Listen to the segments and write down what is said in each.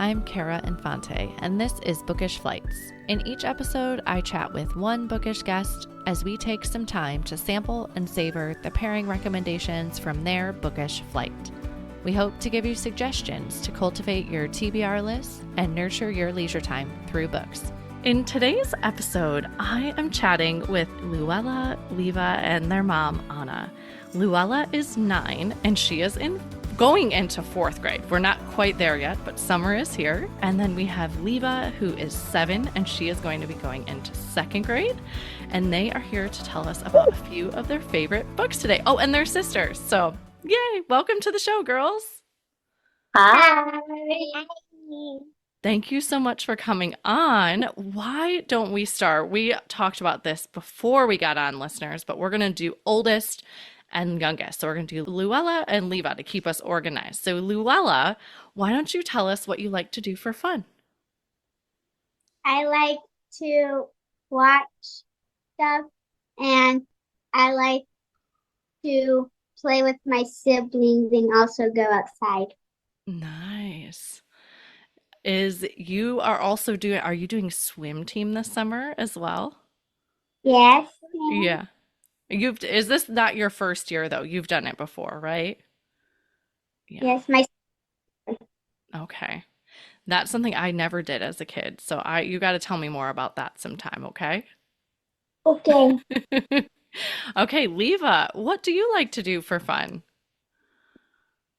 I'm Kara Infante, and this is Bookish Flights. In each episode, I chat with one bookish guest as we take some time to sample and savor the pairing recommendations from their bookish flight. We hope to give you suggestions to cultivate your TBR list and nurture your leisure time through books. In today's episode, I am chatting with Luella, Leva, and their mom, Anna. Luella is 9, and she is going into 4th grade. We're not quite there yet, but summer is here. And then we have Leva, who is 7, and she is going to be going into 2nd grade. And they are here to tell us about a few of their favorite books today. Oh, and they're sisters. So, yay! Welcome to the show, girls. Hi. Thank you so much for coming on. Why don't we start? We talked about this before we got on, listeners, but we're going to do oldest and youngest. So we're going to do Luella and Leva to keep us organized. So Luella, why don't you tell us what you like to do for fun? I like to watch stuff and I like to play with my siblings and also go outside. Nice. Are you doing swim team this summer as well? Yes. Yeah. Is this not your first year though? You've done it before, right? Yeah. Yes, my Okay. That's something I never did as a kid. So you got to tell me more about that sometime, okay? okay. Okay, Leva, what do you like to do for fun?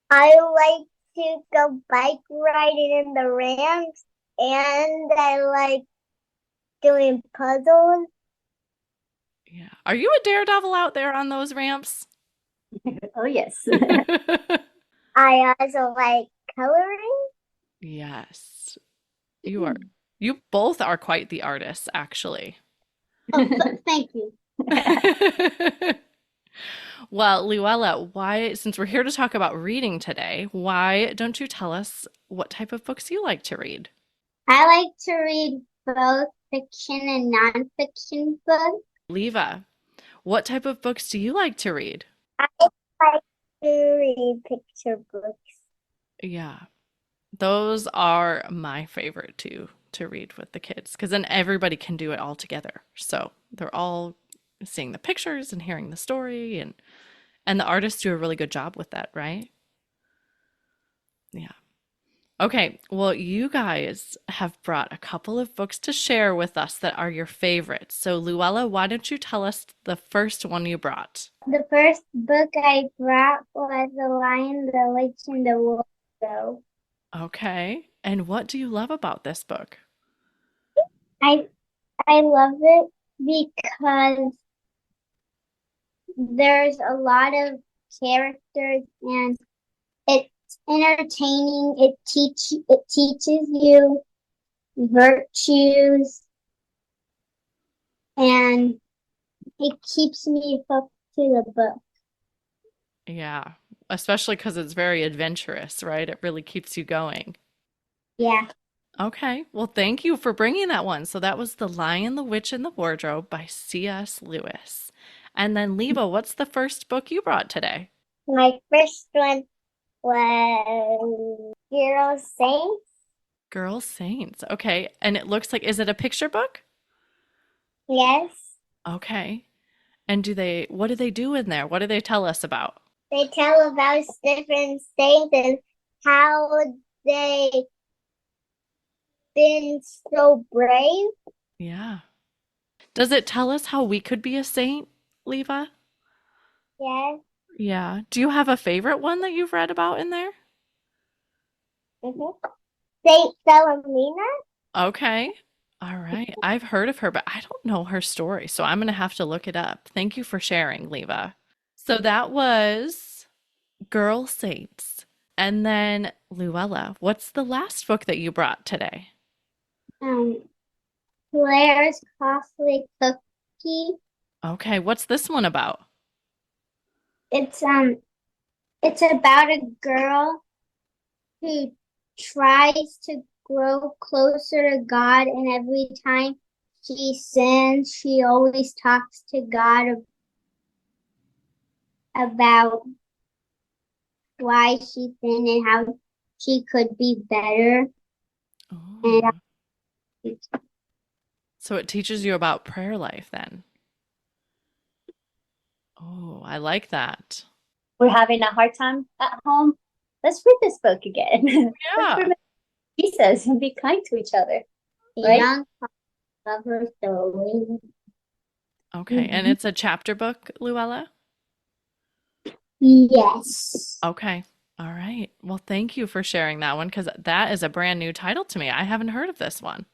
I like to go bike riding in the ramps and I like doing puzzles. Yeah. Are you a daredevil out there on those ramps? Oh, yes. I also like coloring. Yes. You both are quite the artists, actually. Oh, thank you. Well, Luella, since we're here to talk about reading today, why don't you tell us what type of books you like to read? I like to read both fiction and nonfiction books. Leva, what type of books do you like to read? I like to read picture books. Yeah, those are my favorite too, to read with the kids, because then everybody can do it all together. So they're all seeing the pictures and hearing the story, and the artists do a really good job with that, right? Yeah. Okay, well, you guys have brought a couple of books to share with us that are your favorites. So, Luella, why don't you tell us the first one you brought? The first book I brought was The Lion, the Witch, and the Wardrobe. Okay, and what do you love about this book? I I love it because there's a lot of characters and it's entertaining. It teaches you virtues and it keeps me hooked to the book. Yeah, especially because it's very adventurous, right? It really keeps you going. Yeah. Okay, well, thank you for bringing that one. So, that was The Lion, the Witch, and the Wardrobe by C.S. Lewis. And then, Leva, what's the first book you brought today? My first one was Hero Saints. Girl Saints. Okay, and it looks like, is it a picture book? Yes. Okay. And what do they do in there? What do they tell us about? They tell about different saints and how they been so brave. Yeah. Does it tell us how we could be a saint, Leva? Yes. Yeah. Do you have a favorite one that you've read about in there? Mm-hmm. Saint Philomena. Okay. All right. I've heard of her, but I don't know her story, so I'm going to have to look it up. Thank you for sharing, Leva. So that was Girl Saints. And then, Luella, what's the last book that you brought today? Um, Claire's Costly Cookie. Okay. What's this one about? It's it's about a girl who tries to grow closer to God, and every time she sins, she always talks to God about why she sinned and how she could be better. Oh. And So it teaches you about prayer life then. Oh, I like that. we're having a hard time at home. Let's read this book again. Let's Yeah. remember Jesus and be kind to each other. the Right? young lover story. Okay. And it's a chapter book, Luella? Yes. Okay. All right. Well, thank you for sharing that one because that is a brand new title to me. I haven't heard of this one.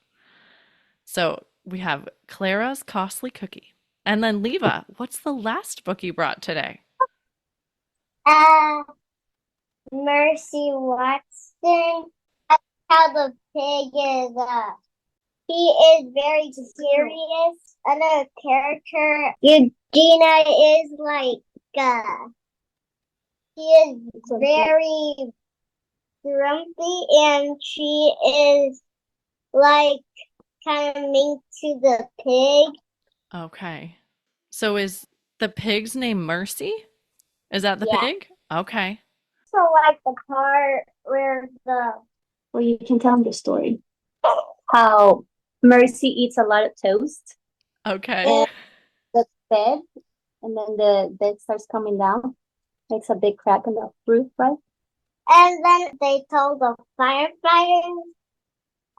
So we have Clara's Costly Cookie. And then Leva, what's the last book you brought today? Mercy Watson. That's how the pig is. He is very serious. Another character, Eugenia, is like. She is very grumpy, and she is like kind of mean to the pig. Okay. So is the pig's name Mercy? Is that the Yeah. pig? Okay. So like the part where the Well, you can tell them the story. How Mercy eats a lot of toast Okay. and the bed, and then the bed starts coming down, makes a big crack in the roof, right? and then they told the firefighters,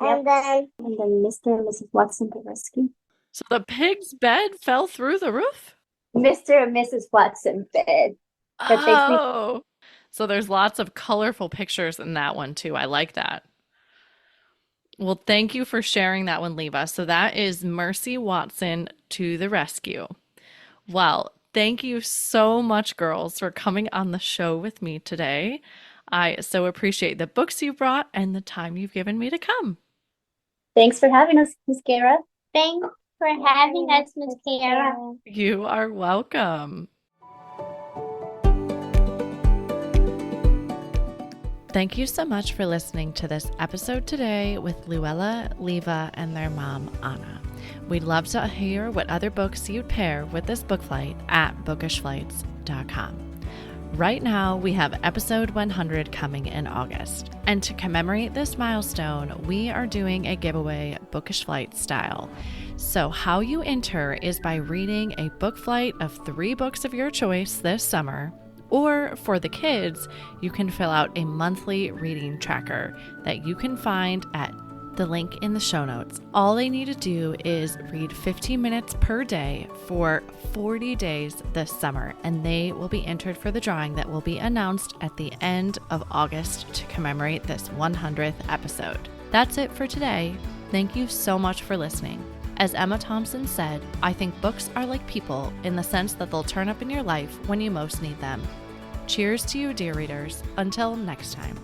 and then And then Mr. and Mrs. Watson to rescue. So the pig's bed fell through the roof? Mr. and Mrs. Watson bed. But they sleep. Oh. So there's lots of colorful pictures in that one too. I like that. Well, thank you for sharing that one, Leva. So that is Mercy Watson to the rescue. Well, thank you so much, girls, for coming on the show with me today. I so appreciate the books you brought and the time you've given me to come. Thanks for having us, Miss Kara. thanks for having us, Miss Kara. You are welcome. Thank you so much for listening to this episode today with Luella, Leva, and their mom, Anna. We'd love to hear what other books you'd pair with this book flight at bookishflights.com. Right now, we have episode 100 coming in August. And to commemorate this milestone, we are doing a giveaway Bookish Flight style. So how you enter is by reading a book flight of 3 books of your choice this summer, or for the kids, you can fill out a monthly reading tracker that you can find at the link in the show notes. All they need to do is read 15 minutes per day for 40 days this summer, and they will be entered for the drawing that will be announced at the end of August to commemorate this 100th episode. That's it for today. Thank you so much for listening. As Emma Thompson said, I think books are like people in the sense that they'll turn up in your life when you most need them. Cheers to you, dear readers. Until next time.